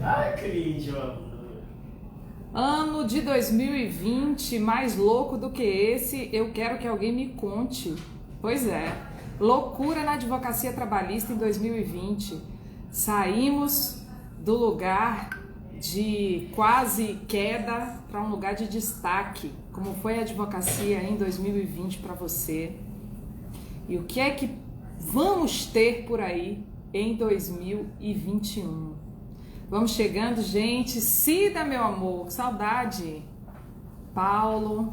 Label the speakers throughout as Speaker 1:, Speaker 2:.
Speaker 1: Ai, Cris, meu amor.
Speaker 2: Ano de 2020, mais louco do que esse, eu quero que alguém me conte. Pois é, loucura na advocacia trabalhista em 2020. Saímos do lugar de quase queda para um lugar de destaque. Como foi a advocacia em 2020 para você? E o que é que vamos ter por aí em 2021? Vamos chegando, gente. Cida, meu amor, que saudade. Paulo.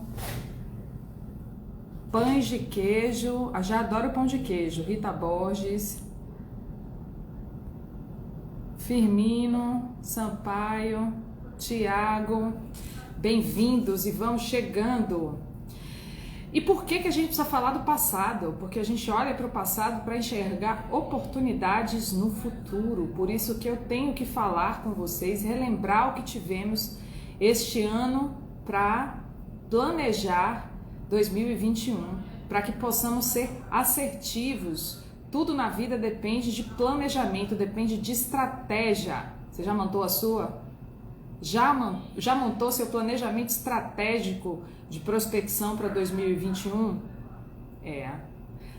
Speaker 2: Pães de queijo. Eu já adoro pão de queijo. Rita Borges. Firmino. Sampaio. Tiago. Bem-vindos e vamos chegando. E por que a gente precisa falar do passado? Porque a gente olha para o passado para enxergar oportunidades no futuro. Por isso que eu tenho que falar com vocês, relembrar o que tivemos este ano para planejar 2021, para que possamos ser assertivos. Tudo na vida depende de planejamento, depende de estratégia. Você já montou a sua? Já montou seu planejamento estratégico de prospecção para 2021? É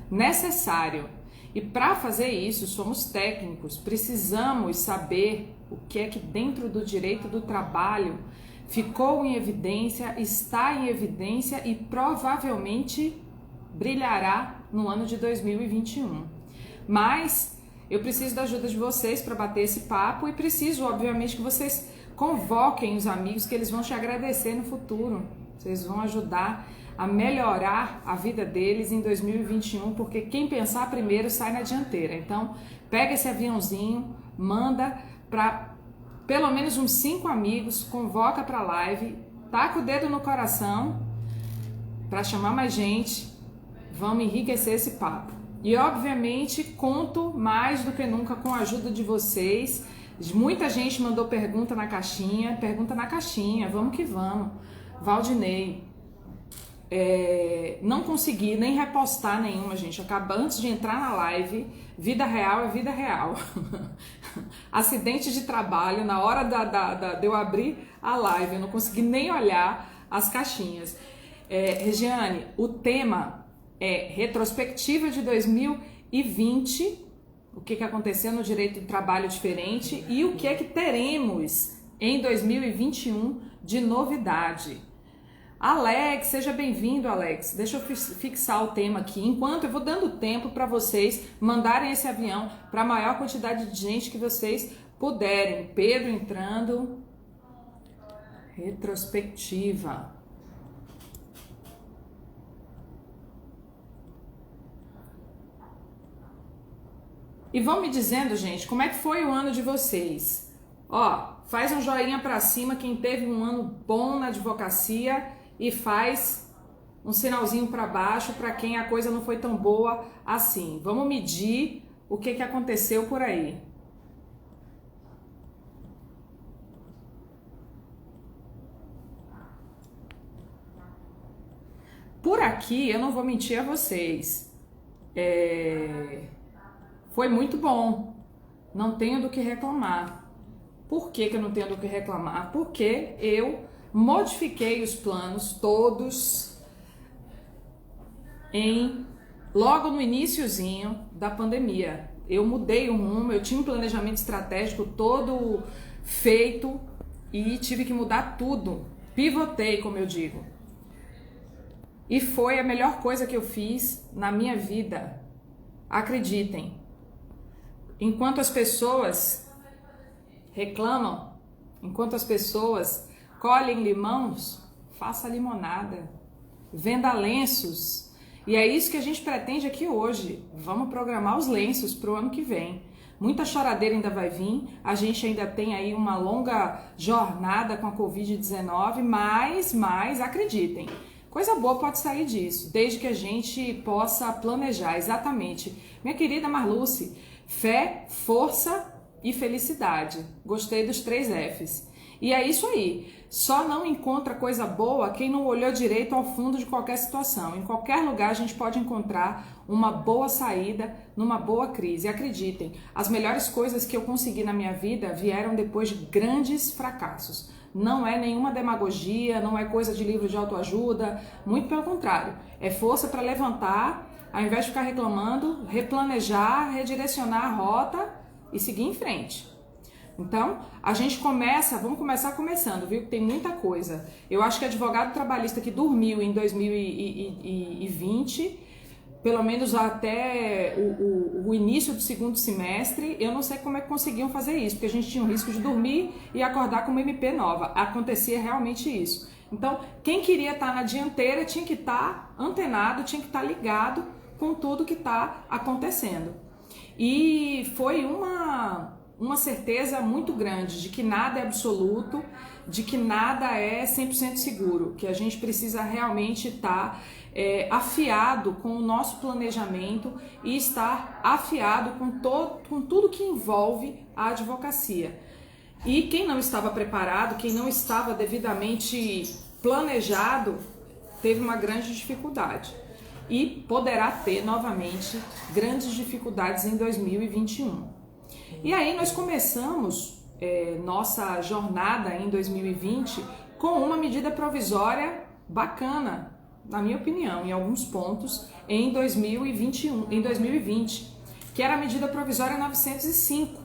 Speaker 2: necessário. E para fazer isso, somos técnicos, precisamos saber o que é que dentro do direito do trabalho ficou em evidência, está em evidência e provavelmente brilhará no ano de 2021. Mas eu preciso da ajuda de vocês para bater esse papo e preciso, obviamente, que vocês convoquem os amigos, que eles vão te agradecer no futuro. Vocês vão ajudar a melhorar a vida deles em 2021, porque quem pensar primeiro sai na dianteira. Então, pega esse aviãozinho, manda para pelo menos uns 5 amigos, convoca para a live, taca o dedo no coração para chamar mais gente, vamos enriquecer esse papo. E, obviamente, conto mais do que nunca com a ajuda de vocês. Muita gente mandou pergunta na caixinha, vamos que vamos. Valdinei, não consegui nem repostar nenhuma, gente. Antes de entrar na live, vida real é vida real. Acidente de trabalho, na hora de eu abrir a live, eu não consegui nem olhar as caixinhas. Regiane, o tema é retrospectiva de 2020, o que aconteceu no direito do trabalho diferente e o que é que teremos em 2021 de novidade. Alex, seja bem-vindo, Alex. Deixa eu fixar o tema aqui. Enquanto eu vou dando tempo para vocês mandarem esse avião para a maior quantidade de gente que vocês puderem. Pedro entrando. Retrospectiva. E vão me dizendo, gente, como é que foi o ano de vocês? Ó, faz um joinha para cima quem teve um ano bom na advocacia e faz um sinalzinho para baixo para quem a coisa não foi tão boa assim. Vamos medir o que aconteceu por aí. Por aqui, eu não vou mentir a vocês. Foi muito bom, não tenho do que reclamar. Por que eu não tenho do que reclamar? Porque eu modifiquei os planos todos logo no iniciozinho da pandemia. Eu mudei o rumo, eu tinha um planejamento estratégico todo feito e tive que mudar tudo. Pivotei, como eu digo. E foi a melhor coisa que eu fiz na minha vida. Acreditem. Enquanto as pessoas reclamam, enquanto as pessoas colhem limões, faça limonada, venda lenços. E é isso que a gente pretende aqui hoje. Vamos programar os lenços para o ano que vem. Muita choradeira ainda vai vir, a gente ainda tem aí uma longa jornada com a Covid-19, mas acreditem, coisa boa pode sair disso, desde que a gente possa planejar exatamente. Minha querida Marluce, fé, força e felicidade. Gostei dos 3 Fs. E é isso aí. Só não encontra coisa boa quem não olhou direito ao fundo de qualquer situação. Em qualquer lugar a gente pode encontrar uma boa saída numa boa crise. E acreditem, as melhores coisas que eu consegui na minha vida vieram depois de grandes fracassos. Não é nenhuma demagogia, não é coisa de livro de autoajuda, muito pelo contrário. É força para levantar, ao invés de ficar reclamando, replanejar, redirecionar a rota e seguir em frente. Então, a gente vamos começar começando, viu? Tem muita coisa. Eu acho que advogado trabalhista que dormiu em 2020, pelo menos até o início do segundo semestre, eu não sei como é que conseguiam fazer isso, porque a gente tinha o risco de dormir e acordar com uma MP nova. Acontecia realmente isso. Então, quem queria estar na dianteira tinha que estar antenado, tinha que estar ligado com tudo que está acontecendo. E foi uma certeza muito grande de que nada é absoluto, de que nada é 100% seguro, que a gente precisa realmente estar afiado com o nosso planejamento e estar afiado com tudo que envolve a advocacia. E quem não estava preparado, quem não estava devidamente planejado, teve uma grande dificuldade. E poderá ter novamente grandes dificuldades em 2021. E aí nós começamos nossa jornada em 2020 com uma medida provisória bacana, na minha opinião, em alguns pontos, em 2020, que era a medida provisória 905.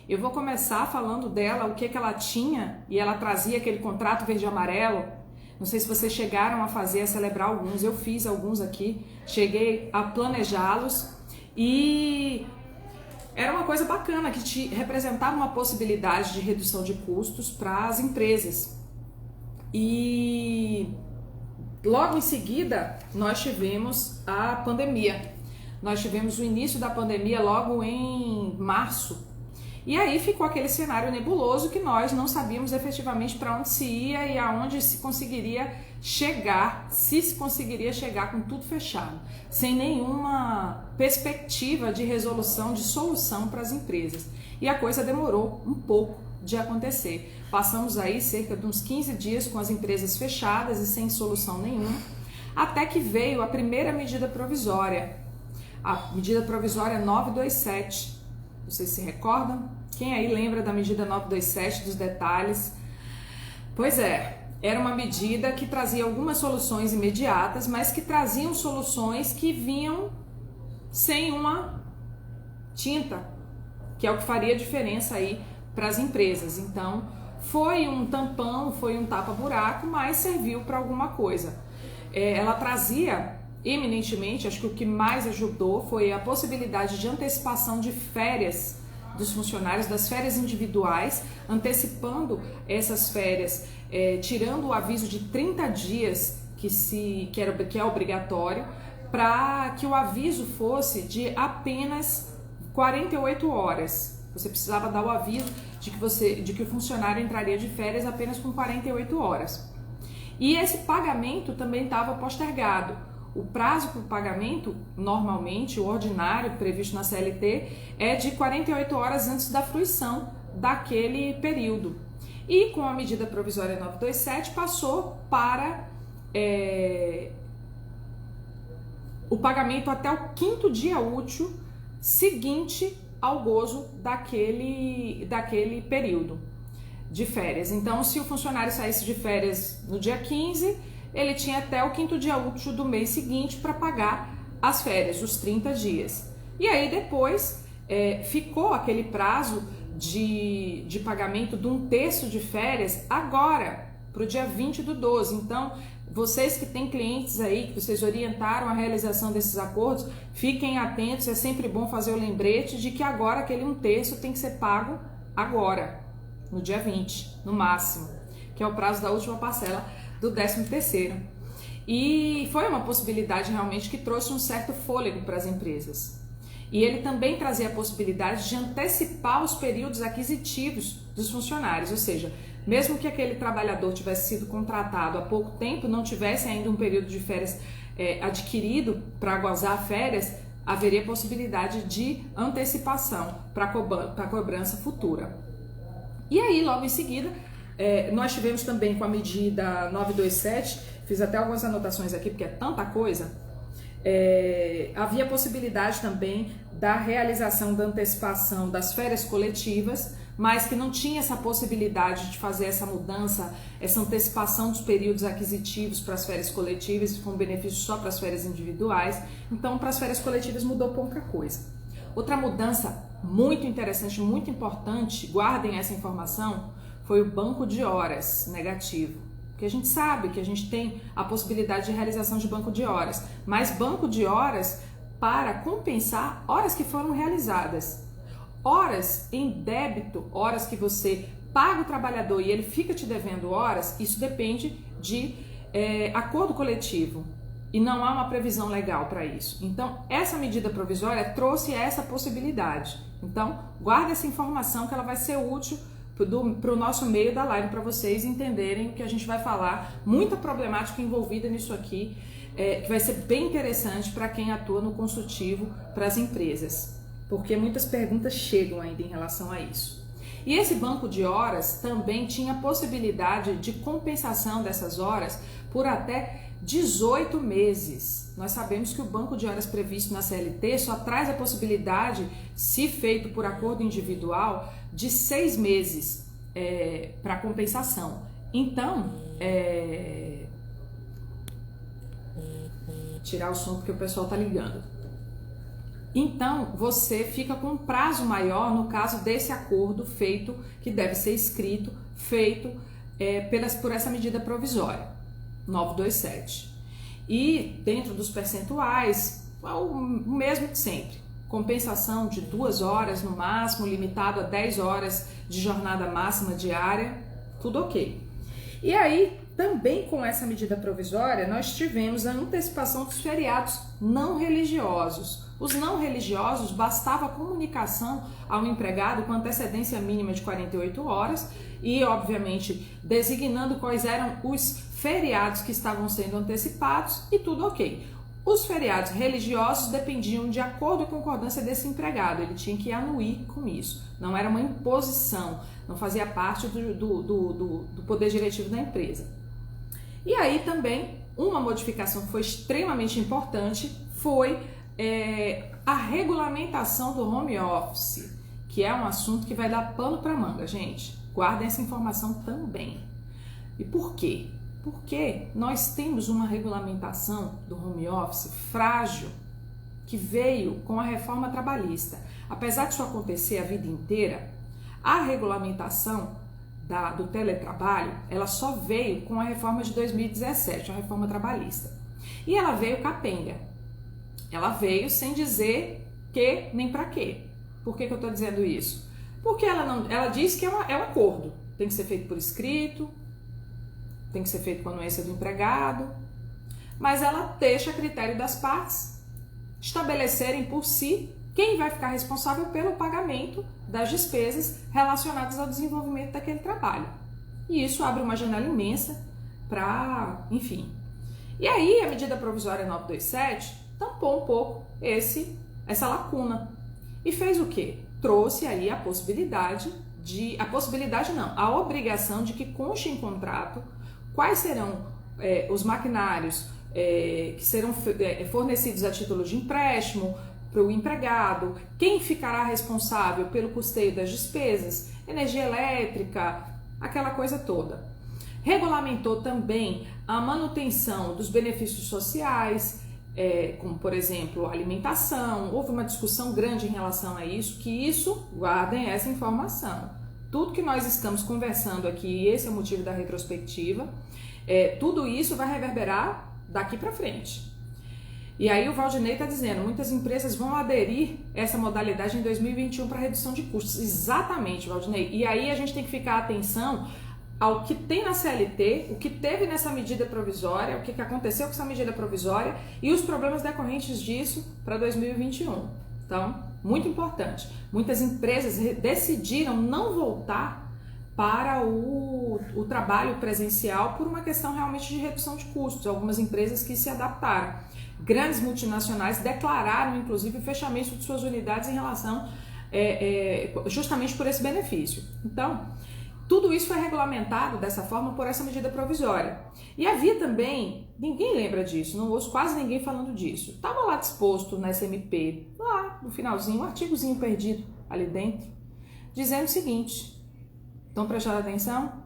Speaker 2: Eu vou começar falando dela, o que ela tinha, e ela trazia aquele contrato verde e amarelo. Não sei se vocês chegaram a celebrar alguns, eu fiz alguns aqui, cheguei a planejá-los e era uma coisa bacana que representava uma possibilidade de redução de custos para as empresas. E logo em seguida nós tivemos a pandemia. Nós tivemos o início da pandemia logo em março. E aí ficou aquele cenário nebuloso que nós não sabíamos efetivamente para onde se ia e aonde se conseguiria chegar, se conseguiria chegar com tudo fechado, sem nenhuma perspectiva de resolução, de solução para as empresas. E a coisa demorou um pouco de acontecer. Passamos aí cerca de uns 15 dias com as empresas fechadas e sem solução nenhuma, até que veio a primeira medida provisória, a medida provisória 927. Vocês se recordam? Quem aí lembra da medida 927, dos detalhes? Pois é, era uma medida que trazia algumas soluções imediatas, mas que traziam soluções que vinham sem uma tinta, que é o que faria diferença aí para as empresas. Então, foi um tampão, foi um tapa-buraco, mas serviu para alguma coisa. Ela trazia eminentemente, acho que o que mais ajudou foi a possibilidade de antecipação de férias dos funcionários, das férias individuais, antecipando essas férias, tirando o aviso de 30 dias que é obrigatório, para que o aviso fosse de apenas 48 horas. Você precisava dar o aviso de que o funcionário entraria de férias apenas com 48 horas. E esse pagamento também estava postergado. O prazo para o pagamento, normalmente, o ordinário previsto na CLT, é de 48 horas antes da fruição daquele período. E com a medida provisória 927 passou para o pagamento até o 5º dia útil seguinte ao gozo daquele período de férias. Então, se o funcionário saísse de férias no dia 15, ele tinha até o 5º dia útil do mês seguinte para pagar as férias, os 30 dias. E aí depois ficou aquele prazo de pagamento de 1/3 de férias agora, para o dia 20/12. Então, vocês que têm clientes aí, que vocês orientaram a realização desses acordos, fiquem atentos, é sempre bom fazer o lembrete de que agora aquele 1/3 tem que ser pago agora, no dia 20, no máximo, que é o prazo da última parcela do 13º. E foi uma possibilidade realmente que trouxe um certo fôlego para as empresas. E ele também trazia a possibilidade de antecipar os períodos aquisitivos dos funcionários, ou seja, mesmo que aquele trabalhador tivesse sido contratado há pouco tempo, não tivesse ainda um período de férias adquirido para gozar férias, haveria possibilidade de antecipação para cobrança futura. E aí, logo em seguida, Nós tivemos também com a medida 927, fiz até algumas anotações aqui porque é tanta coisa, havia possibilidade também da realização da antecipação das férias coletivas, mas que não tinha essa possibilidade de fazer essa mudança, essa antecipação dos períodos aquisitivos para as férias coletivas, com benefício só para as férias individuais. Então, para as férias coletivas mudou pouca coisa. Outra mudança muito interessante, muito importante, guardem essa informação, foi o banco de horas negativo. Porque a gente sabe que a gente tem a possibilidade de realização de banco de horas, mas banco de horas para compensar horas que foram realizadas. Horas em débito, horas que você paga o trabalhador e ele fica te devendo horas, isso depende de acordo coletivo e não há uma previsão legal para isso. Então, essa medida provisória trouxe essa possibilidade. Então, guarda essa informação que ela vai ser útil para o nosso meio da live, para vocês entenderem o que a gente vai falar, muita problemática envolvida nisso aqui, que vai ser bem interessante para quem atua no consultivo para as empresas, porque muitas perguntas chegam ainda em relação a isso. E esse banco de horas também tinha possibilidade de compensação dessas horas por até 18 meses. Nós sabemos que o banco de horas previsto na CLT só traz a possibilidade, se feito por acordo individual, de 6 meses para compensação. Então, tirar o som porque o pessoal está ligando. Então, você fica com um prazo maior no caso desse acordo feito, que deve ser escrito, feito por essa medida provisória, 927. E dentro dos percentuais, é o mesmo de sempre. Compensação de 2 horas no máximo, limitado a 10 horas de jornada máxima diária, tudo ok. E aí, também com essa medida provisória, nós tivemos a antecipação dos feriados não religiosos. Os não religiosos, bastava a comunicação ao empregado com antecedência mínima de 48 horas e, obviamente, designando quais eram os feriados que estavam sendo antecipados e tudo ok. Os feriados religiosos dependiam de acordo e concordância desse empregado, ele tinha que anuir com isso, não era uma imposição, não fazia parte do poder diretivo da empresa. E aí também, uma modificação que foi extremamente importante foi a regulamentação do home office, que é um assunto que vai dar pano para manga, gente. Guardem essa informação também. E por quê? Porque nós temos uma regulamentação do home office frágil que veio com a reforma trabalhista. Apesar disso acontecer a vida inteira, a regulamentação do teletrabalho, ela só veio com a reforma de 2017, a reforma trabalhista. E ela veio capenga. Ela veio sem dizer que nem para quê. Por que eu estou dizendo isso? Porque ela diz que é um acordo. Tem que ser feito por escrito, tem que ser feito com a anuência do empregado, mas ela deixa a critério das partes estabelecerem por si quem vai ficar responsável pelo pagamento das despesas relacionadas ao desenvolvimento daquele trabalho. E isso abre uma janela imensa para, enfim. E aí a medida provisória 927 tampou um pouco essa lacuna e fez o quê? Trouxe aí a obrigação de que conste em contrato quais serão os maquinários que serão fornecidos a título de empréstimo para o empregado, quem ficará responsável pelo custeio das despesas, energia elétrica, aquela coisa toda. Regulamentou também a manutenção dos benefícios sociais, como por exemplo alimentação. Houve uma discussão grande em relação a isso, guardem essa informação. Tudo que nós estamos conversando aqui, esse é o motivo da retrospectiva, tudo isso vai reverberar daqui para frente. E aí o Valdinei está dizendo, muitas empresas vão aderir a essa modalidade em 2021 para redução de custos. Exatamente, Valdinei. E aí a gente tem que ficar atenção ao que tem na CLT, o que teve nessa medida provisória, o que aconteceu com essa medida provisória e os problemas decorrentes disso para 2021. Então, muito importante. Muitas empresas decidiram não voltar para o trabalho presencial por uma questão realmente de redução de custos. Algumas empresas que se adaptaram. Grandes multinacionais declararam, inclusive, o fechamento de suas unidades em relação justamente por esse benefício. Então, Tudo isso foi regulamentado dessa forma por essa medida provisória. E havia também, ninguém lembra disso, não ouço quase ninguém falando disso. Estava lá disposto nessa MP, lá no finalzinho, um artigozinho perdido ali dentro, dizendo o seguinte: estão prestando atenção?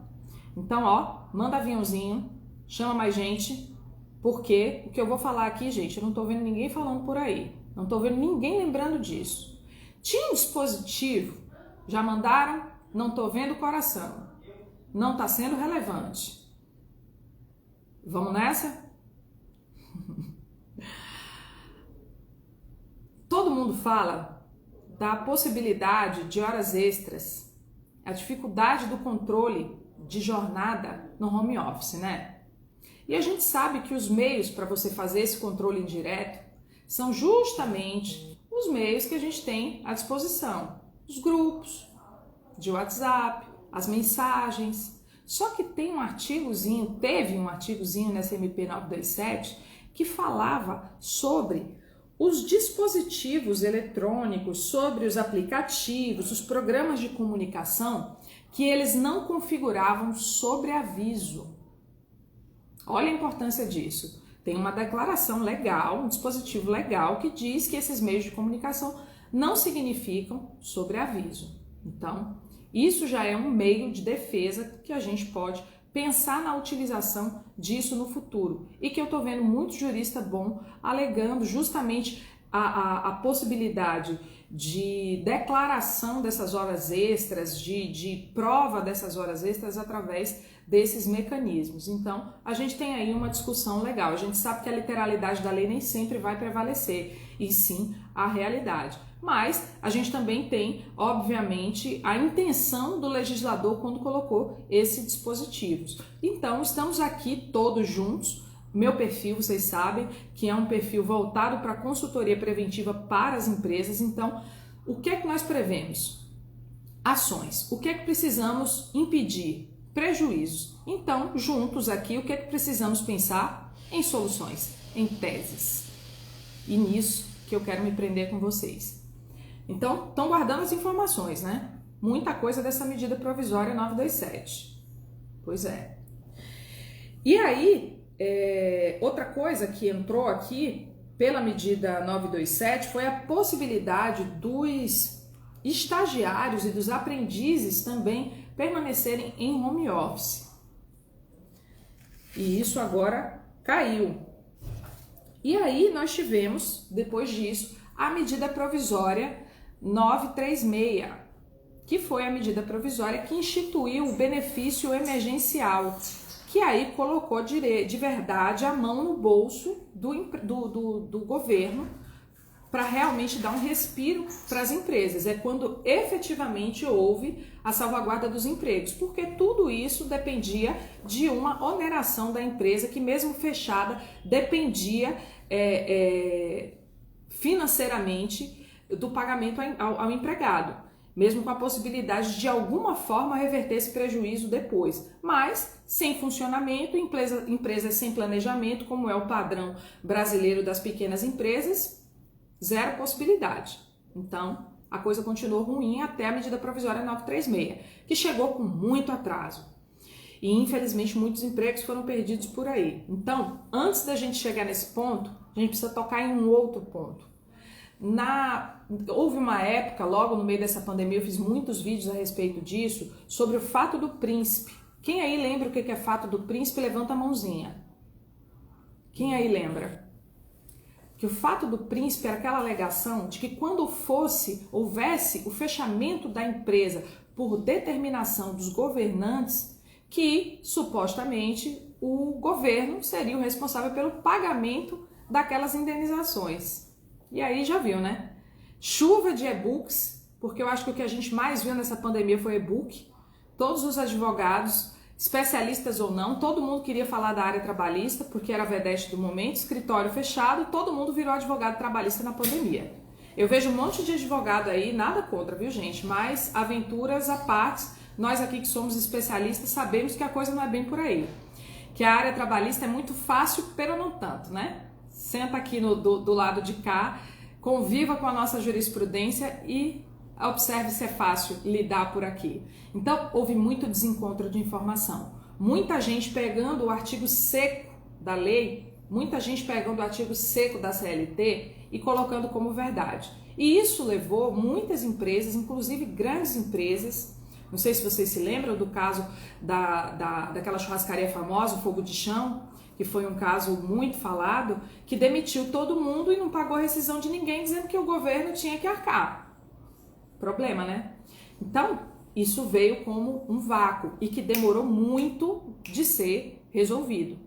Speaker 2: Então, ó, manda aviãozinho, chama mais gente, porque o que eu vou falar aqui, gente, eu não tô vendo ninguém falando por aí, não tô vendo ninguém lembrando disso. Tinha um dispositivo, já mandaram, não tô vendo o coração, não tá sendo relevante. Vamos nessa? Todo mundo fala da possibilidade de horas extras, a dificuldade do controle de jornada no home office, né? E a gente sabe que os meios para você fazer esse controle indireto são justamente os meios que a gente tem à disposição. Os grupos de WhatsApp, as mensagens. Só que teve um artigozinho nessa MP 927 que falava sobre os dispositivos eletrônicos, sobre os aplicativos, os programas de comunicação que eles não configuravam sobreaviso. Olha a importância disso. Tem uma declaração legal, um dispositivo legal que diz que esses meios de comunicação não significam sobreaviso. Então, isso já é um meio de defesa que a gente pode pensar na utilização disso no futuro. E que eu estou vendo muito jurista bom alegando justamente a possibilidade de declaração dessas horas extras, de prova dessas horas extras através desses mecanismos. Então, a gente tem aí uma discussão legal. A gente sabe que a literalidade da lei nem sempre vai prevalecer, e sim a realidade. Mas a gente também tem, obviamente, a intenção do legislador quando colocou esses dispositivos. Então, estamos aqui todos juntos. Meu perfil, vocês sabem, que é um perfil voltado para consultoria preventiva para as empresas. Então, o que é que nós prevemos? Ações. O que é que precisamos impedir? Prejuízos. Então, juntos aqui, o que é que precisamos pensar? Em soluções, em teses. E nisso que eu quero me prender com vocês. Então, estão guardando as informações, né? Muita coisa dessa medida provisória 927. Pois é. E aí, outra coisa que entrou aqui pela medida 927 foi a possibilidade dos estagiários e dos aprendizes também permanecerem em home office. E isso agora caiu. E aí nós tivemos, depois disso, a medida provisória 936, que foi a medida provisória que instituiu o benefício emergencial, que aí colocou de verdade a mão no bolso do governo para realmente dar um respiro para as empresas. É quando efetivamente houve a salvaguarda dos empregos, porque tudo isso dependia de uma oneração da empresa que, mesmo fechada, dependia financeiramente do pagamento ao empregado, mesmo com a possibilidade de alguma forma reverter esse prejuízo depois. Mas sem funcionamento, empresas sem planejamento, como é o padrão brasileiro das pequenas empresas, zero possibilidade. Então, a coisa continuou ruim até a medida provisória 936, que chegou com muito atraso. E, infelizmente, muitos empregos foram perdidos por aí. Então, antes da gente chegar nesse ponto, a gente precisa tocar em um outro ponto. Houve uma época, logo no meio dessa pandemia, eu fiz muitos vídeos a respeito disso, sobre o fato do príncipe. Quem aí lembra o que é fato do príncipe? Levanta a mãozinha. Quem aí lembra? Que o fato do príncipe era aquela alegação de que quando houvesse o fechamento da empresa por determinação dos governantes, que supostamente o governo seria o responsável pelo pagamento daquelas indenizações. E aí já viu, né? Chuva de e-books, porque eu acho que o que a gente mais viu nessa pandemia foi e-book. Todos os advogados, especialistas ou não, todo mundo queria falar da área trabalhista, porque era a vedete do momento, escritório fechado, todo mundo virou advogado trabalhista na pandemia. Eu vejo um monte de advogado aí, nada contra, viu gente? Mas aventuras à parte, nós aqui que somos especialistas sabemos que a coisa não é bem por aí. Que a área trabalhista é muito fácil, pero não tanto, né? Senta aqui do lado de cá, conviva com a nossa jurisprudência e Observe se é fácil lidar por aqui. Então, houve muito desencontro de informação. Muita gente pegando o artigo seco da lei, muita gente pegando o artigo seco da CLT e colocando como verdade. E isso levou muitas empresas, inclusive grandes empresas, não sei se vocês se lembram do caso daquela churrascaria famosa, o Fogo de Chão, que foi um caso muito falado, que demitiu todo mundo e não pagou rescisão de ninguém, dizendo que o governo tinha que arcar. Problema, né? Então, isso veio como um vácuo e que demorou muito de ser resolvido.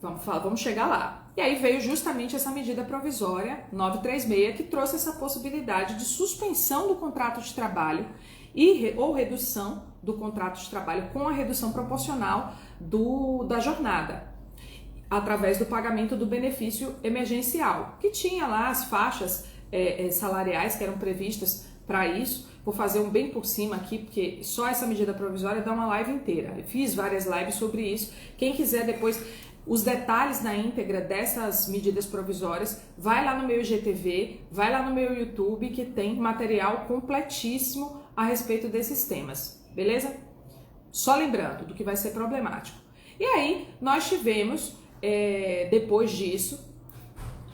Speaker 2: Vamos chegar lá. E aí veio justamente essa medida provisória 936, que trouxe essa possibilidade de suspensão do contrato de trabalho ou redução do contrato de trabalho com a redução proporcional da jornada, através do pagamento do benefício emergencial, que tinha lá as faixas salariais que eram previstas para isso. Vou fazer um bem por cima aqui, porque só essa medida provisória dá uma live inteira. Eu fiz várias lives sobre isso. Quem quiser depois os detalhes na íntegra dessas medidas provisórias, vai lá no meu IGTV, vai lá no meu YouTube, que tem material completíssimo a respeito desses temas, beleza? Só lembrando do que vai ser problemático. E aí, nós tivemos, depois disso,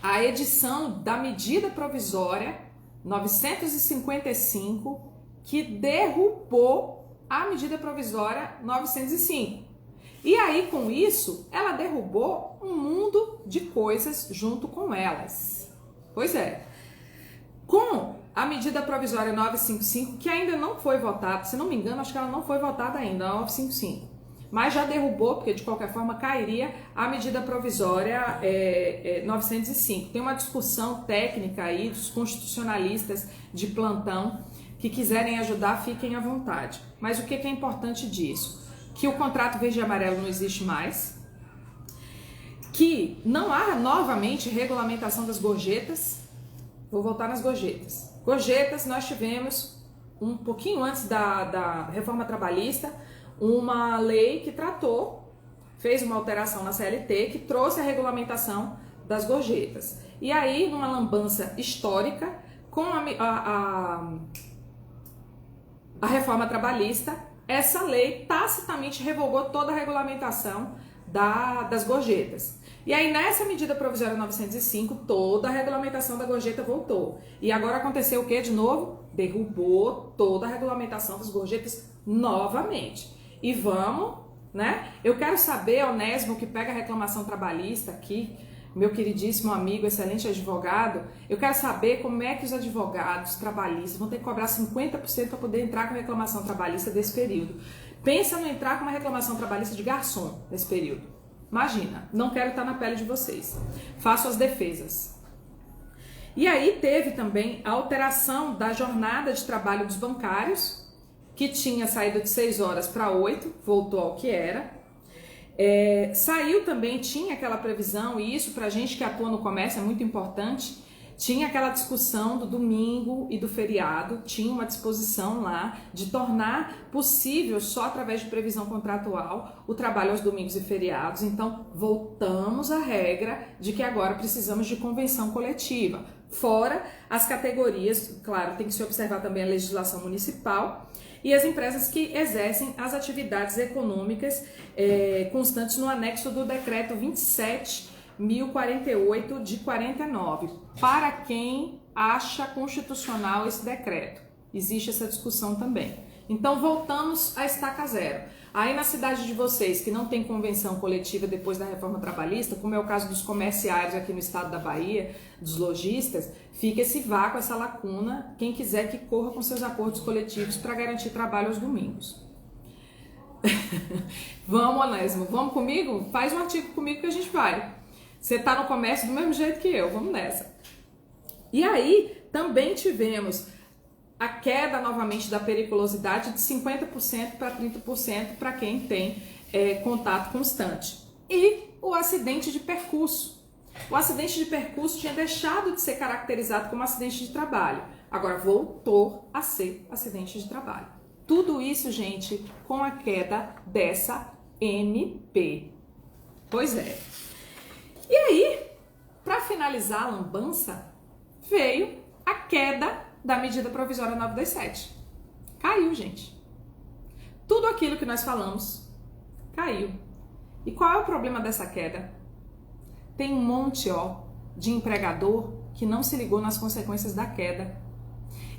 Speaker 2: a edição da medida provisória 955, que derrubou a medida provisória 905. E aí, com isso, ela derrubou um mundo de coisas junto com elas. Pois é. Com a medida provisória 955, que ainda não foi votada, se não me engano, acho que ela não foi votada ainda, a 955. Mas já derrubou, porque de qualquer forma cairia a medida provisória 905. Tem uma discussão técnica aí dos constitucionalistas de plantão que quiserem ajudar, fiquem à vontade. Mas o que é importante disso? Que o contrato verde e amarelo não existe mais, que não há novamente regulamentação das gorjetas. Vou voltar nas gorjetas. Gorjetas, nós tivemos um pouquinho antes da reforma trabalhista, uma lei que fez uma alteração na CLT que trouxe a regulamentação das gorjetas. E aí, numa lambança histórica, com a reforma trabalhista, essa lei tacitamente revogou toda a regulamentação das gorjetas. E aí, nessa medida provisória 905, toda a regulamentação da gorjeta voltou. E agora aconteceu o que de novo? Derrubou toda a regulamentação das gorjetas novamente. E vamos, né? Eu quero saber, Onésimo, que pega a reclamação trabalhista aqui, meu queridíssimo amigo, excelente advogado, eu quero saber como é que os advogados trabalhistas vão ter que cobrar 50% para poder entrar com reclamação trabalhista desse período. Pensa no entrar com uma reclamação trabalhista de garçom nesse período. Imagina, não quero estar na pele de vocês. Faço as defesas. E aí teve também a alteração da jornada de trabalho dos bancários, que tinha saído de 6 horas para 8, voltou ao que era. Saiu também, tinha aquela previsão, e isso para a gente que atua no comércio é muito importante, tinha aquela discussão do domingo e do feriado, tinha uma disposição lá de tornar possível, só através de previsão contratual, o trabalho aos domingos e feriados. Então, voltamos à regra de que agora precisamos de convenção coletiva. Fora as categorias, claro, tem que se observar também a legislação municipal, e as empresas que exercem as atividades econômicas constantes no anexo do decreto 27.048 de 49. Para quem acha constitucional esse decreto, existe essa discussão também. Então voltamos à estaca zero. Aí na cidade de vocês que não tem convenção coletiva depois da reforma trabalhista, como é o caso dos comerciários aqui no estado da Bahia, dos lojistas, fica esse vácuo, essa lacuna, quem quiser que corra com seus acordos coletivos para garantir trabalho aos domingos. Vamos, Onésimo, vamos comigo? Faz um artigo comigo que a gente vai. Você está no comércio do mesmo jeito que eu, vamos nessa. E aí também tivemos a queda novamente da periculosidade de 50% para 30% para quem tem contato constante. E o acidente de percurso. O acidente de percurso tinha deixado de ser caracterizado como acidente de trabalho. Agora voltou a ser acidente de trabalho. Tudo isso, gente, com a queda dessa MP. Pois é. E aí, para finalizar a lambança, veio a queda da medida provisória 927. Caiu, gente. Tudo aquilo que nós falamos caiu. E qual é o problema dessa queda? Tem um monte, de empregador que não se ligou nas consequências da queda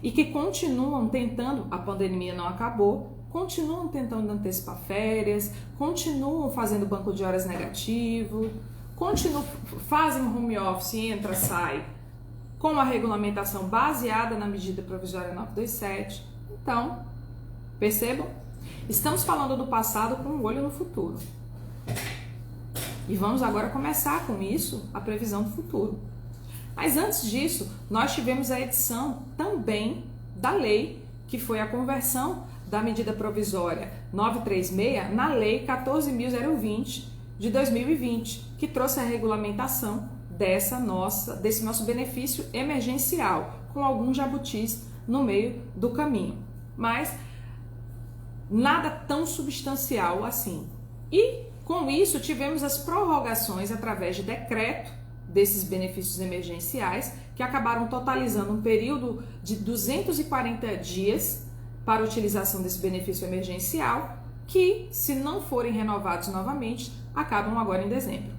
Speaker 2: e que continuam tentando, a pandemia não acabou, continuam tentando antecipar férias, continuam fazendo banco de horas negativo, fazem home office, entra, sai, com a regulamentação baseada na medida provisória 927. Então, percebam? Estamos falando do passado com um olho no futuro. E vamos agora começar com isso, a previsão do futuro. Mas antes disso, nós tivemos a edição também da lei, que foi a conversão da medida provisória 936 na lei 14.020 de 2020, que trouxe a regulamentação desse nosso benefício emergencial, com alguns jabutis no meio do caminho. Mas nada tão substancial assim. E com isso tivemos as prorrogações através de decreto desses benefícios emergenciais, que acabaram totalizando um período de 240 dias para a utilização desse benefício emergencial, que, se não forem renovados novamente, acabam agora em dezembro.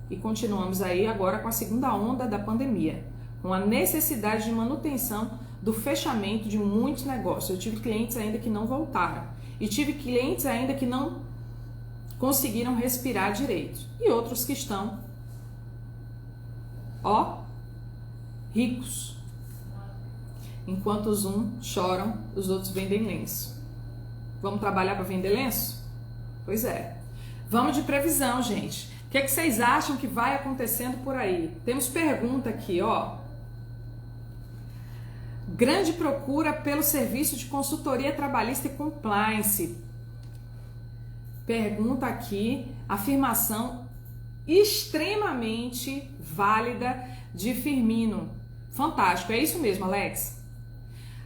Speaker 2: E continuamos aí agora com a segunda onda da pandemia, com a necessidade de manutenção do fechamento de muitos negócios. Eu tive clientes ainda que não voltaram e tive clientes ainda que não conseguiram respirar direito e outros que estão, ricos. Enquanto os uns choram, os outros vendem lenço. Vamos trabalhar para vender lenço? Pois é. Vamos de previsão, gente. O que vocês acham que vai acontecendo por aí? Temos pergunta aqui, Grande procura pelo serviço de consultoria trabalhista e compliance. Pergunta aqui, afirmação extremamente válida de Firmino. Fantástico, é isso mesmo, Alex.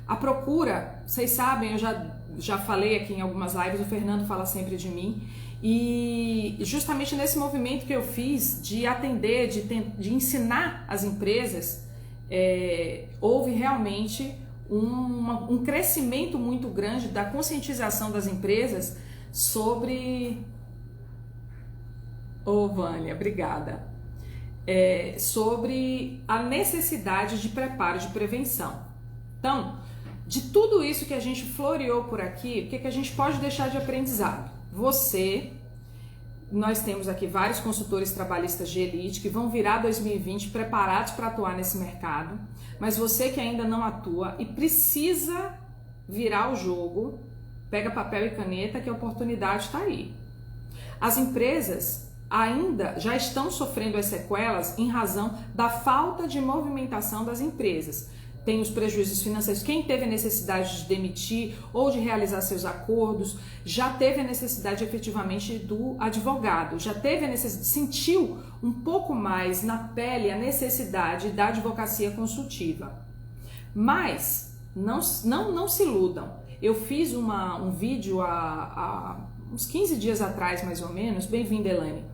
Speaker 2: A procura, vocês sabem, eu já falei aqui em algumas lives, o Fernando fala sempre de mim, e justamente nesse movimento que eu fiz de atender, de ensinar as empresas, houve realmente um crescimento muito grande da conscientização das empresas sobre... Vânia, obrigada. Sobre a necessidade de preparo, de prevenção. Então, de tudo isso que a gente floreou por aqui, o que a gente pode deixar de aprendizado? Nós temos aqui vários consultores trabalhistas de elite que vão virar 2020 preparados para atuar nesse mercado, mas você que ainda não atua e precisa virar o jogo, pega papel e caneta que a oportunidade está aí. As empresas ainda já estão sofrendo as sequelas em razão da falta de movimentação das empresas. Tem os prejuízos financeiros. Quem teve a necessidade de demitir ou de realizar seus acordos, já teve a necessidade efetivamente do advogado, já teve a necessidade, sentiu um pouco mais na pele a necessidade da advocacia consultiva. Mas não se iludam. Eu fiz um vídeo há uns 15 dias atrás, mais ou menos, bem-vinda, Elaine,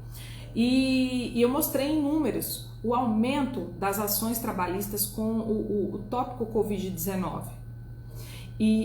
Speaker 2: e eu mostrei em números o aumento das ações trabalhistas com o tópico Covid-19.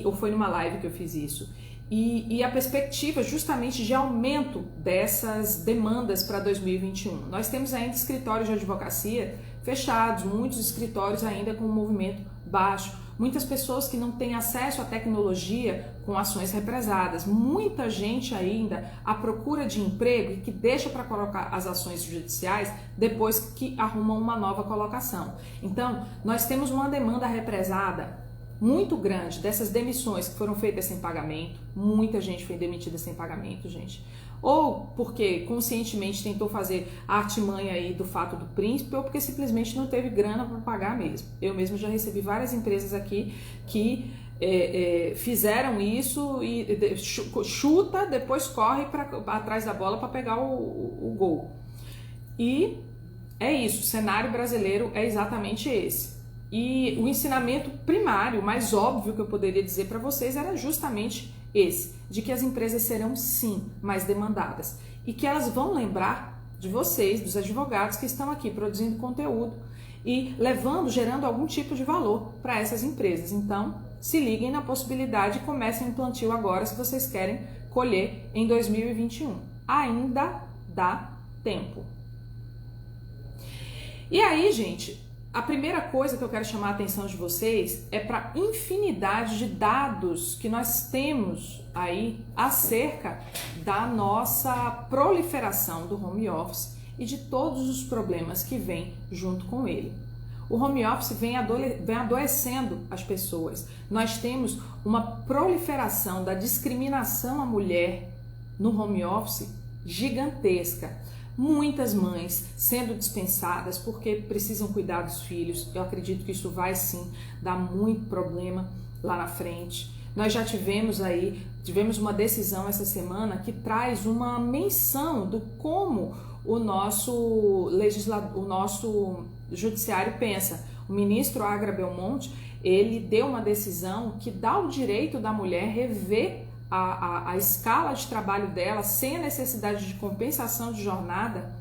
Speaker 2: Ou foi numa live que eu fiz isso. E a perspectiva justamente de aumento dessas demandas para 2021. Nós temos ainda escritórios de advocacia fechados, muitos escritórios ainda com um movimento baixo, muitas pessoas que não têm acesso à tecnologia com ações represadas, muita gente ainda à procura de emprego e que deixa para colocar as ações judiciais depois que arrumam uma nova colocação. Então, nós temos uma demanda represada muito grande dessas demissões que foram feitas sem pagamento, muita gente foi demitida sem pagamento, gente. Ou porque conscientemente tentou fazer a artimanha aí do fato do príncipe, ou porque simplesmente não teve grana para pagar mesmo. Eu mesmo já recebi várias empresas aqui que fizeram isso e chuta, depois corre atrás da bola para pegar o gol. E é isso, o cenário brasileiro é exatamente esse. E o ensinamento primário, mais óbvio que eu poderia dizer para vocês, era justamente esse, de que as empresas serão sim mais demandadas e que elas vão lembrar de vocês, dos advogados que estão aqui produzindo conteúdo e gerando algum tipo de valor para essas empresas. Então, se liguem na possibilidade e comecem o plantio agora se vocês querem colher em 2021. Ainda dá tempo. E aí, gente, a primeira coisa que eu quero chamar a atenção de vocês é para a infinidade de dados que nós temos aí acerca da nossa proliferação do home office e de todos os problemas que vêm junto com ele. O home office vem adoecendo as pessoas. Nós temos uma proliferação da discriminação à mulher no home office gigantesca. Muitas mães sendo dispensadas porque precisam cuidar dos filhos. Eu acredito que isso vai sim dar muito problema lá na frente. Nós já tivemos uma decisão essa semana que traz uma menção do como o nosso judiciário pensa. O ministro Agra Belmonte, ele deu uma decisão que dá o direito da mulher rever a escala de trabalho dela sem a necessidade de compensação de jornada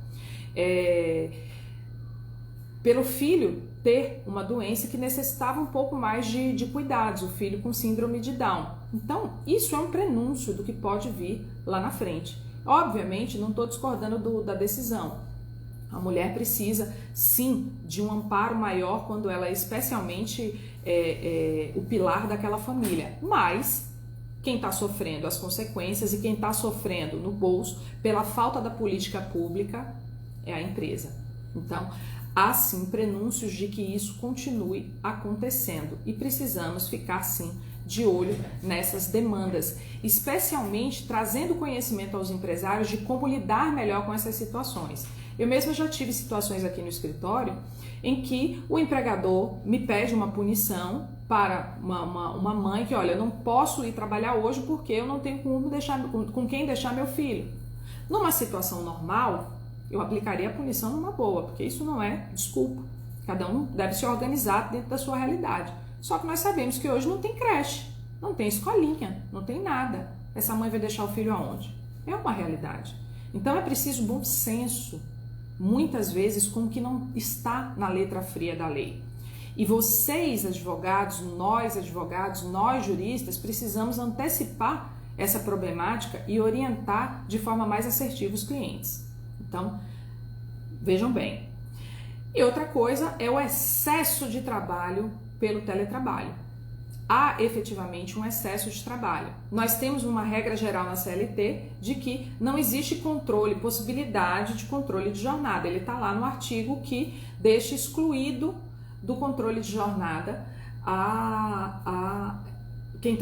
Speaker 2: pelo filho ter uma doença que necessitava um pouco mais de cuidados, o filho com síndrome de Down. Então, isso é um prenúncio do que pode vir lá na frente. Obviamente, não estou discordando da decisão. A mulher precisa, sim, de um amparo maior quando ela é especialmente o pilar daquela família. Mas quem está sofrendo as consequências e quem está sofrendo no bolso pela falta da política pública é a empresa. Então, há sim prenúncios de que isso continue acontecendo e precisamos ficar sim de olho nessas demandas, especialmente trazendo conhecimento aos empresários de como lidar melhor com essas situações. Eu mesma já tive situações aqui no escritório em que o empregador me pede uma punição para uma mãe que, olha, eu não posso ir trabalhar hoje porque eu não tenho com quem deixar meu filho. Numa situação normal, eu aplicaria a punição numa boa, porque isso não é desculpa. Cada um deve se organizar dentro da sua realidade. Só que nós sabemos que hoje não tem creche, não tem escolinha, não tem nada. Essa mãe vai deixar o filho aonde? É uma realidade. Então é preciso bom senso, muitas vezes com o que não está na letra fria da lei. E vocês, advogados, nós juristas, precisamos antecipar essa problemática e orientar de forma mais assertiva os clientes. Então, vejam bem. E outra coisa é o excesso de trabalho pelo teletrabalho. Há efetivamente um excesso de trabalho. Nós temos uma regra geral na CLT de que não existe possibilidade de controle de jornada. Ele está lá no artigo que deixa excluído do controle de jornada quem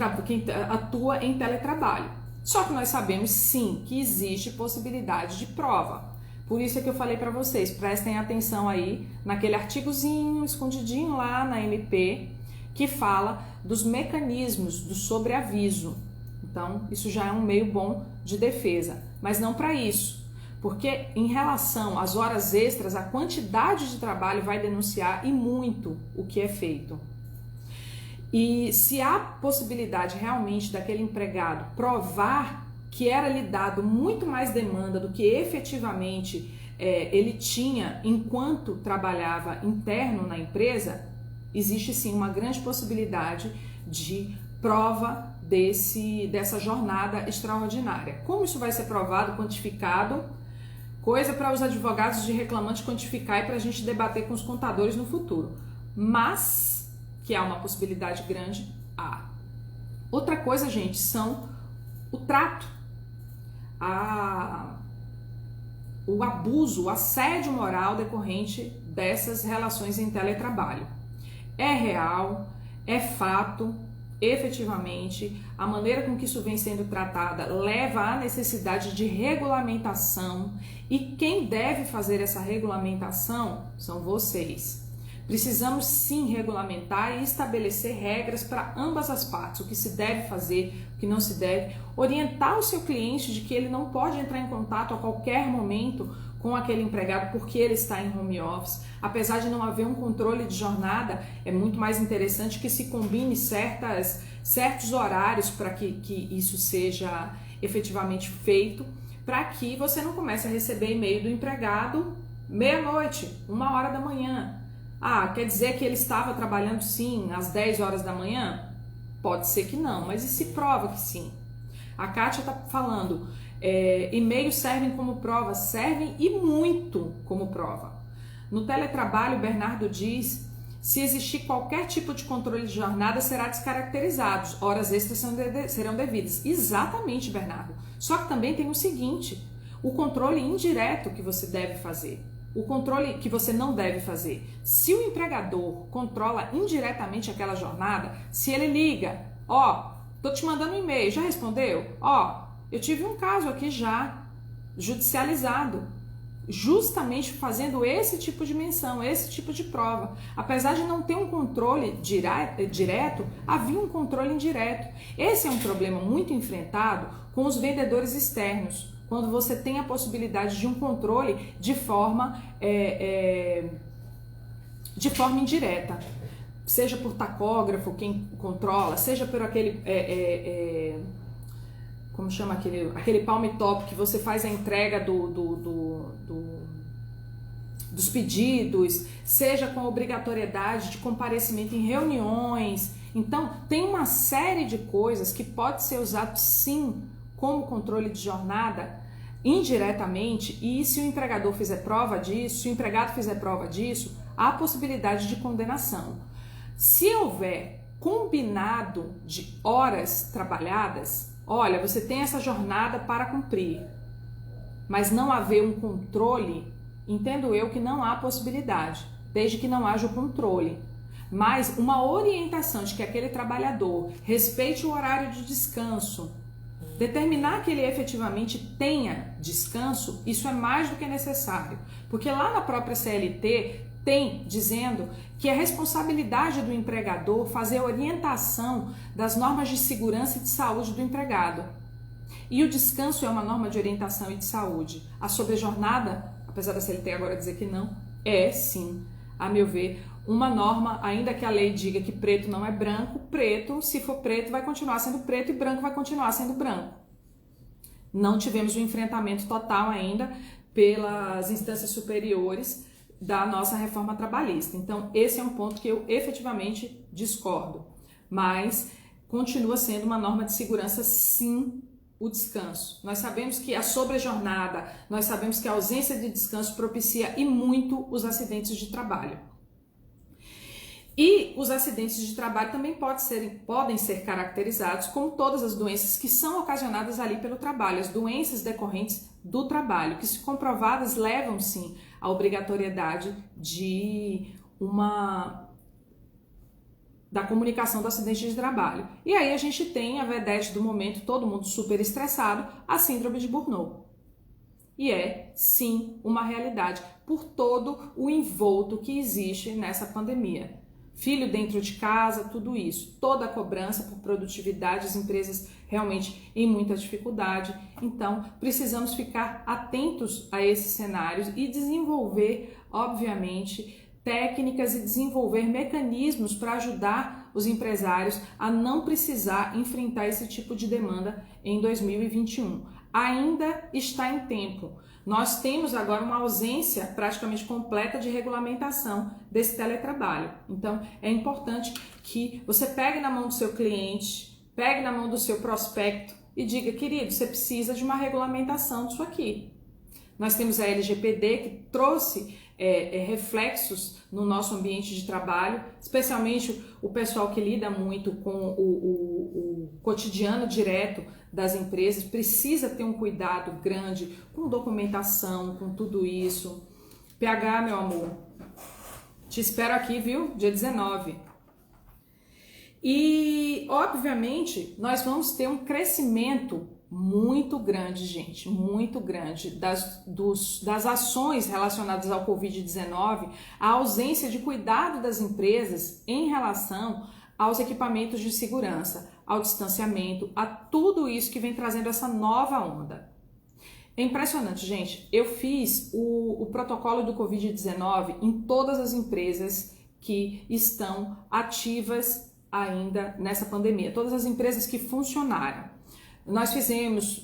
Speaker 2: atua em teletrabalho. Só que nós sabemos sim que existe possibilidade de prova. Por isso é que eu falei para vocês, prestem atenção aí naquele artigozinho escondidinho lá na MP que fala dos mecanismos do sobreaviso. Então, isso já é um meio bom de defesa, mas não para isso. Porque em relação às horas extras, a quantidade de trabalho vai denunciar e muito o que é feito. E se há possibilidade realmente daquele empregado provar que era lhe dado muito mais demanda do que efetivamente ele tinha enquanto trabalhava interno na empresa, existe sim uma grande possibilidade de prova dessa jornada extraordinária. Como isso vai ser provado, quantificado? Coisa para os advogados de reclamante quantificar e para a gente debater com os contadores no futuro. Mas, que há uma possibilidade grande, há. Outra coisa, gente, são o trato, o abuso, o assédio moral decorrente dessas relações em teletrabalho. É real, é fato, efetivamente, a maneira com que isso vem sendo tratada leva à necessidade de regulamentação e quem deve fazer essa regulamentação são vocês. Precisamos sim regulamentar e estabelecer regras para ambas as partes, o que se deve fazer, o que não se deve, orientar o seu cliente de que ele não pode entrar em contato a qualquer momento com aquele empregado porque ele está em home office. Apesar de não haver um controle de jornada, é muito mais interessante que se combine certos horários para que isso seja efetivamente feito, para que você não comece a receber e-mail do empregado meia-noite, 1h da manhã. Ah, quer dizer que ele estava trabalhando sim às 10 horas da manhã? Pode ser que não, mas e se prova que sim? A Kátia está falando, e-mails servem como prova? Servem e muito como prova. No teletrabalho, o Bernardo diz, se existir qualquer tipo de controle de jornada, será descaracterizado, horas extras serão devidas. Exatamente, Bernardo. Só que também tem o seguinte, o controle indireto que você deve fazer. O controle que você não deve fazer. Se o empregador controla indiretamente aquela jornada, se ele liga, tô te mandando um e-mail, já respondeu? Eu tive um caso aqui já, judicializado, justamente fazendo esse tipo de menção, esse tipo de prova. Apesar de não ter um controle direto, havia um controle indireto. Esse é um problema muito enfrentado com os vendedores externos, quando você tem a possibilidade de um controle de forma indireta, seja por tacógrafo, quem controla, seja por aquele, como chama aquele palm top que você faz a entrega dos pedidos, seja com a obrigatoriedade de comparecimento em reuniões. Então, tem uma série de coisas que pode ser usado sim como controle de jornada indiretamente, e se o empregador fizer prova disso, se o empregado fizer prova disso, há possibilidade de condenação. Se houver combinado de horas trabalhadas, olha, você tem essa jornada para cumprir, mas não haver um controle, entendo eu que não há possibilidade, desde que não haja o controle. Mas uma orientação de que aquele trabalhador respeite o horário de descanso, determinar que ele efetivamente tenha descanso, isso é mais do que necessário. Porque lá na própria CLT tem dizendo que é responsabilidade do empregador fazer a orientação das normas de segurança e de saúde do empregado. E o descanso é uma norma de orientação e de saúde. A sobrejornada, apesar da CLT agora dizer que não, é sim, a meu ver, uma norma, ainda que a lei diga que preto não é branco, preto, se for preto, vai continuar sendo preto e branco vai continuar sendo branco. Não tivemos um enfrentamento total ainda pelas instâncias superiores da nossa reforma trabalhista. Então, esse é um ponto que eu efetivamente discordo. Mas continua sendo uma norma de segurança, sim, o descanso. Nós sabemos que a sobrejornada, nós sabemos que a ausência de descanso propicia e muito os acidentes de trabalho. E os acidentes de trabalho também podem ser caracterizados como todas as doenças que são ocasionadas ali pelo trabalho, as doenças decorrentes do trabalho, que se comprovadas levam sim à obrigatoriedade da comunicação do acidente de trabalho. E aí a gente tem a vedete do momento, todo mundo super estressado, a síndrome de Burnout. E é sim uma realidade por todo o envolto que existe nessa pandemia. Filho dentro de casa, tudo isso, toda a cobrança por produtividade, as empresas realmente em muita dificuldade. Então, precisamos ficar atentos a esses cenários e desenvolver, obviamente, técnicas e desenvolver mecanismos para ajudar os empresários a não precisar enfrentar esse tipo de demanda em 2021. Ainda está em tempo. Nós temos agora uma ausência praticamente completa de regulamentação desse teletrabalho. Então, é importante que você pegue na mão do seu cliente, pegue na mão do seu prospecto e diga, querido, você precisa de uma regulamentação disso aqui. Nós temos a LGPD que trouxe reflexos no nosso ambiente de trabalho, especialmente o pessoal que lida muito com o cotidiano direto das empresas, precisa ter um cuidado grande com documentação, com tudo isso. PH, meu amor, te espero aqui, viu? Dia 19. E, obviamente, nós vamos ter um crescimento muito grande, gente, muito grande das ações relacionadas ao Covid-19, a ausência de cuidado das empresas em relação aos equipamentos de segurança, ao distanciamento, a tudo isso que vem trazendo essa nova onda. É impressionante, gente. Eu fiz o protocolo do Covid-19 em todas as empresas que estão ativas ainda nessa pandemia, todas as empresas que funcionaram. Nós fizemos,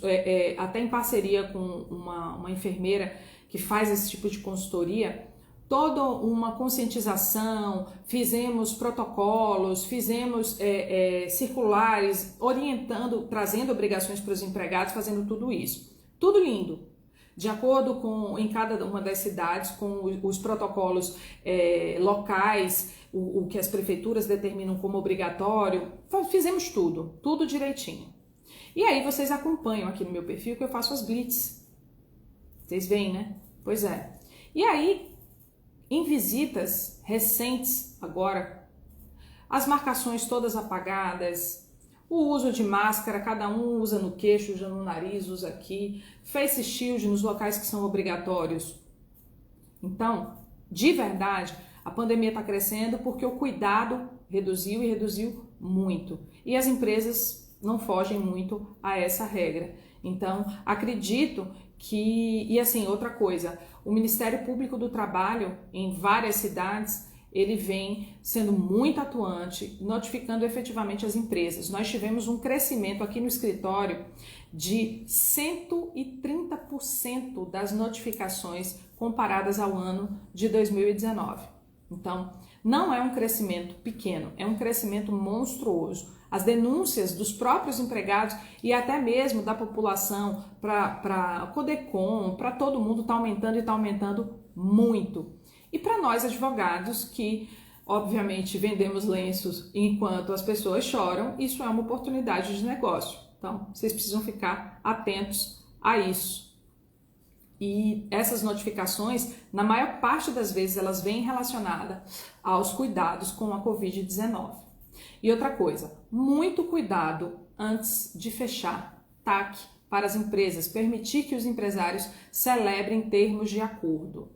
Speaker 2: até em parceria com uma enfermeira que faz esse tipo de consultoria, toda uma conscientização, fizemos protocolos, fizemos circulares, orientando, trazendo obrigações para os empregados, fazendo tudo isso. Tudo lindo, de acordo com, em cada uma das cidades, com os protocolos locais, o que as prefeituras determinam como obrigatório, fizemos tudo direitinho. E aí vocês acompanham aqui no meu perfil que eu faço as blitz. Vocês veem, né? Pois é. E aí, em visitas recentes agora, as marcações todas apagadas, o uso de máscara, cada um usa no queixo, usa no nariz, usa aqui, face shield nos locais que são obrigatórios. Então, de verdade, a pandemia está crescendo porque o cuidado reduziu e reduziu muito. E as empresas não fogem muito a essa regra. Então, acredito que, e assim, outra coisa, o Ministério Público do Trabalho, em várias cidades, ele vem sendo muito atuante, notificando efetivamente as empresas. Nós tivemos um crescimento aqui no escritório de 130% das notificações comparadas ao ano de 2019. Então, não é um crescimento pequeno, é um crescimento monstruoso. As denúncias dos próprios empregados e até mesmo da população para Codecom, para todo mundo está aumentando e está aumentando muito. E para nós advogados que, obviamente, vendemos lenços enquanto as pessoas choram, isso é uma oportunidade de negócio. Então, vocês precisam ficar atentos a isso. E essas notificações, na maior parte das vezes, elas vêm relacionadas aos cuidados com a Covid-19. E outra coisa, muito cuidado antes de fechar TAC para as empresas, permitir que os empresários celebrem termos de acordo.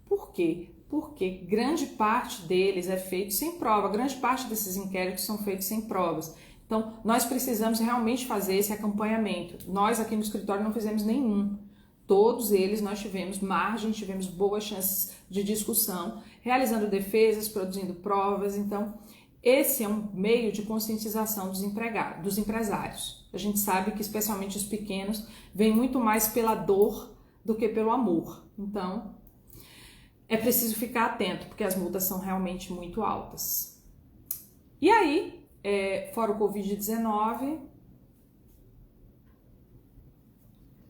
Speaker 2: Por quê? Porque grande parte deles é feito sem prova, grande parte desses inquéritos são feitos sem provas. Então, nós precisamos realmente fazer esse acompanhamento. Nós aqui no escritório não fizemos nenhum. Todos eles nós tivemos margem, tivemos boas chances de discussão, realizando defesas, produzindo provas. Então, esse é um meio de conscientização dos empresários. A gente sabe que especialmente os pequenos vêm muito mais pela dor do que pelo amor. Então, é preciso ficar atento, porque as multas são realmente muito altas. E aí, fora o Covid-19,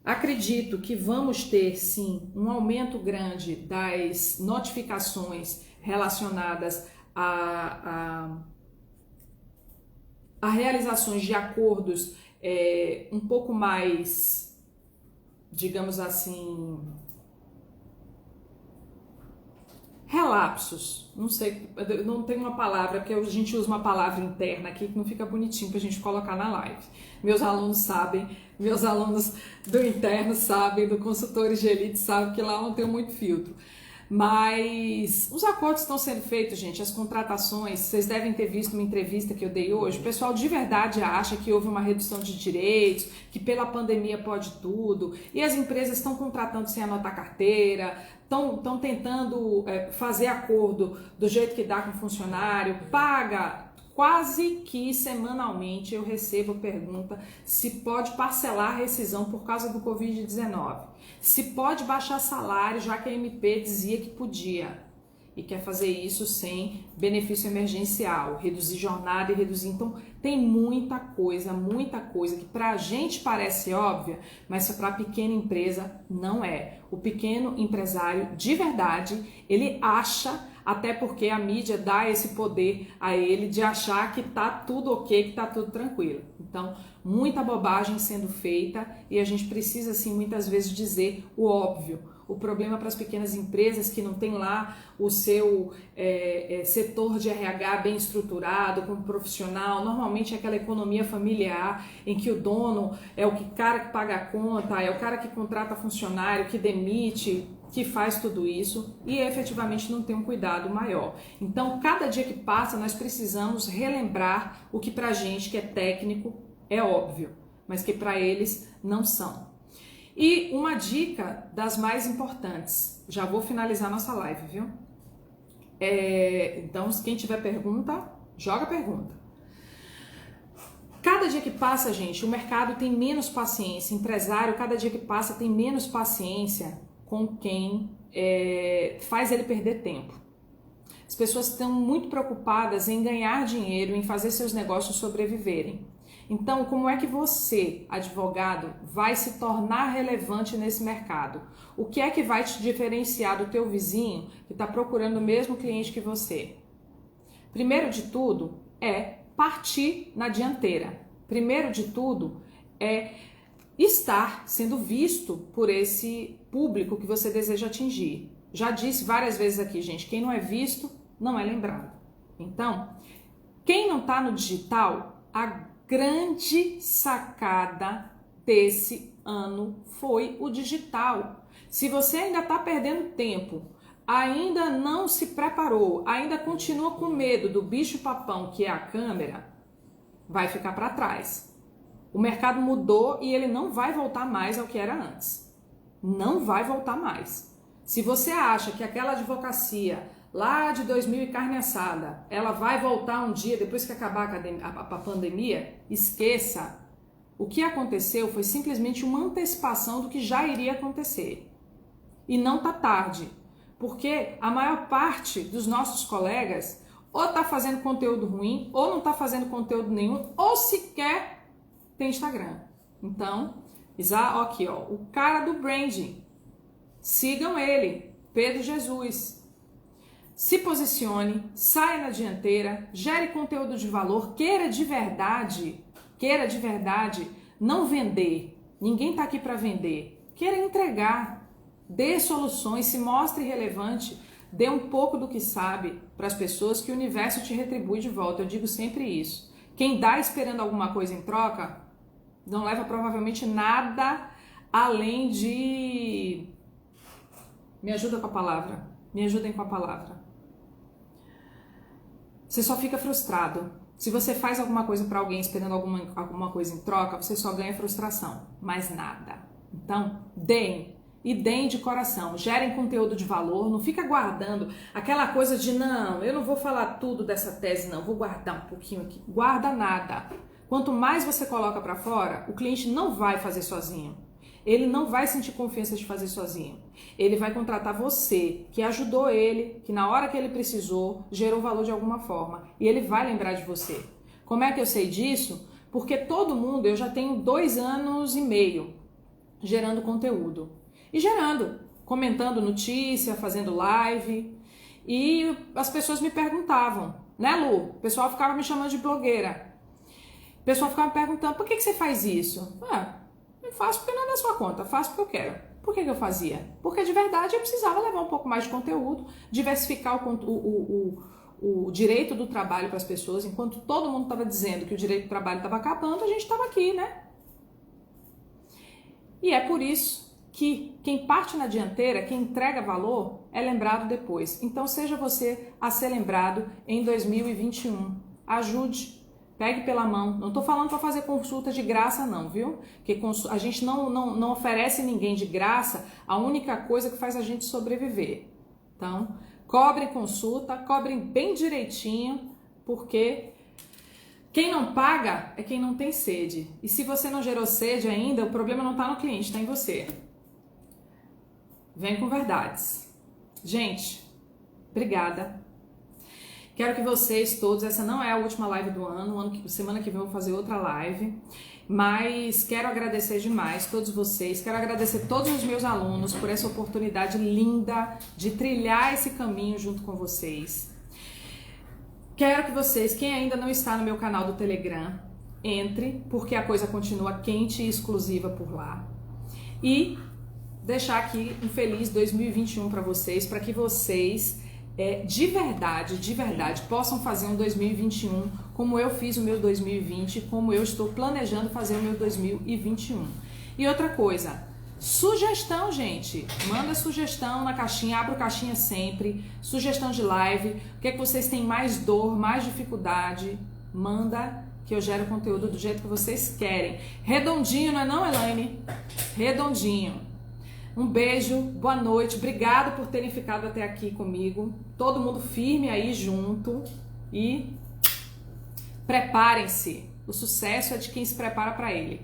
Speaker 2: acredito que vamos ter, sim, um aumento grande das notificações relacionadas a realizações de acordos um pouco mais, digamos assim, relapsos. Não sei, não tem uma palavra, porque a gente usa uma palavra interna aqui que não fica bonitinho pra gente colocar na live. Meus alunos sabem, meus alunos do interno sabem, do consultores de elite sabem que lá não tem muito filtro. Mas os acordos estão sendo feitos, gente, as contratações, vocês devem ter visto uma entrevista que eu dei hoje, o pessoal de verdade acha que houve uma redução de direitos, que pela pandemia pode tudo, e as empresas estão contratando sem anotar carteira, estão tentando fazer acordo do jeito que dá com o funcionário, paga. Quase que semanalmente eu recebo pergunta se pode parcelar a rescisão por causa do Covid-19, se pode baixar salário, já que a MP dizia que podia, e quer fazer isso sem benefício emergencial, reduzir jornada e reduzir. Então, tem muita coisa que pra gente parece óbvia, mas para a pequena empresa não é. O pequeno empresário, de verdade, ele acha, até porque a mídia dá esse poder a ele de achar que tá tudo ok, que tá tudo tranquilo. Então, muita bobagem sendo feita e a gente precisa, assim, muitas vezes dizer o óbvio. O problema para as pequenas empresas que não tem lá o seu setor de RH bem estruturado, como profissional, normalmente é aquela economia familiar em que o dono é o cara que paga a conta, é o cara que contrata funcionário, que demite, que faz tudo isso e efetivamente não tem um cuidado maior. Então, cada dia que passa, nós precisamos relembrar o que pra gente que é técnico é óbvio, mas que para eles não são. E uma dica das mais importantes, já vou finalizar nossa live, viu? Então, quem tiver pergunta, joga pergunta. Cada dia que passa, gente, o mercado tem menos paciência, empresário, cada dia que passa tem menos paciência com quem faz ele perder tempo. As pessoas estão muito preocupadas em ganhar dinheiro, em fazer seus negócios sobreviverem. Então, como é que você, advogado, vai se tornar relevante nesse mercado? O que é que vai te diferenciar do teu vizinho que está procurando o mesmo cliente que você? Primeiro de tudo é partir na dianteira. Primeiro de tudo é estar sendo visto por esse público que você deseja atingir. Já disse várias vezes aqui, gente, quem não é visto não é lembrado. Então, quem não está no digital, a grande sacada desse ano foi o digital. Se você ainda está perdendo tempo, ainda não se preparou, ainda continua com medo do bicho-papão que é a câmera, vai ficar para trás. O mercado mudou e ele não vai voltar mais ao que era antes. Não vai voltar mais. Se você acha que aquela advocacia lá de 2000 e carne assada, ela vai voltar um dia depois que acabar a pandemia, esqueça. O que aconteceu foi simplesmente uma antecipação do que já iria acontecer. E não tá tarde, porque a maior parte dos nossos colegas ou tá fazendo conteúdo ruim, ou não tá fazendo conteúdo nenhum, ou sequer tem Instagram. Então, aqui ó, o cara do branding, sigam ele, Pedro Jesus. Se posicione, saia na dianteira, gere conteúdo de valor, queira de verdade, não vender. Ninguém tá aqui para vender. Queira entregar, dê soluções, se mostre relevante, dê um pouco do que sabe para as pessoas que o universo te retribui de volta. Eu digo sempre isso. Quem dá esperando alguma coisa em troca, não leva provavelmente nada além de... Me ajuda com a palavra. Me ajudem com a palavra. Você só fica frustrado. Se você faz alguma coisa para alguém esperando alguma coisa em troca, você só ganha frustração, mais nada. Então, deem. E deem de coração. Gerem conteúdo de valor. Não fica guardando aquela coisa de não, eu não vou falar tudo dessa tese não, vou guardar um pouquinho aqui. Guarda nada. Quanto mais você coloca para fora, o cliente não vai fazer sozinho. Ele não vai sentir confiança de fazer sozinho. Ele vai contratar você, que ajudou ele, que na hora que ele precisou, gerou valor de alguma forma. E ele vai lembrar de você. Como é que eu sei disso? Porque todo mundo, eu já tenho 2 anos e meio gerando conteúdo. E gerando, comentando notícia, fazendo live. E as pessoas me perguntavam, né, Lu? O pessoal ficava me chamando de blogueira. O pessoal ficava me perguntando, por que você faz isso? Eu faço porque não é da sua conta, faço porque eu quero. Por que eu fazia? Porque de verdade eu precisava levar um pouco mais de conteúdo, diversificar o direito do trabalho para as pessoas. Enquanto todo mundo estava dizendo que o direito do trabalho estava acabando, a gente estava aqui, né? E é por isso que quem parte na dianteira, quem entrega valor, é lembrado depois. Então seja você a ser lembrado em 2021. Ajude. Pegue pela mão. Não estou falando para fazer consulta de graça não, viu? Porque a gente não oferece ninguém de graça a única coisa que faz a gente sobreviver. Então, cobrem consulta, cobrem bem direitinho, porque quem não paga é quem não tem sede. E se você não gerou sede ainda, o problema não está no cliente, está em você. Vem com verdades. Gente, obrigada. Quero que vocês todos, essa não é a última live do ano, semana que vem eu vou fazer outra live, mas quero agradecer demais todos vocês, quero agradecer todos os meus alunos por essa oportunidade linda de trilhar esse caminho junto com vocês. Quero que vocês, quem ainda não está no meu canal do Telegram, entre, porque a coisa continua quente e exclusiva por lá. E deixar aqui um feliz 2021 para vocês, para que vocês de verdade, possam fazer um 2021 como eu fiz o meu 2020, como eu estou planejando fazer o meu 2021. E outra coisa, sugestão, gente, manda sugestão na caixinha, abro caixinha sempre, sugestão de live, o que é que vocês têm mais dor, mais dificuldade, manda que eu gero conteúdo do jeito que vocês querem. Redondinho, não é não, Elaine? Redondinho. Um beijo, boa noite, obrigado por terem ficado até aqui comigo, todo mundo firme aí junto e preparem-se, o sucesso é de quem se prepara para ele.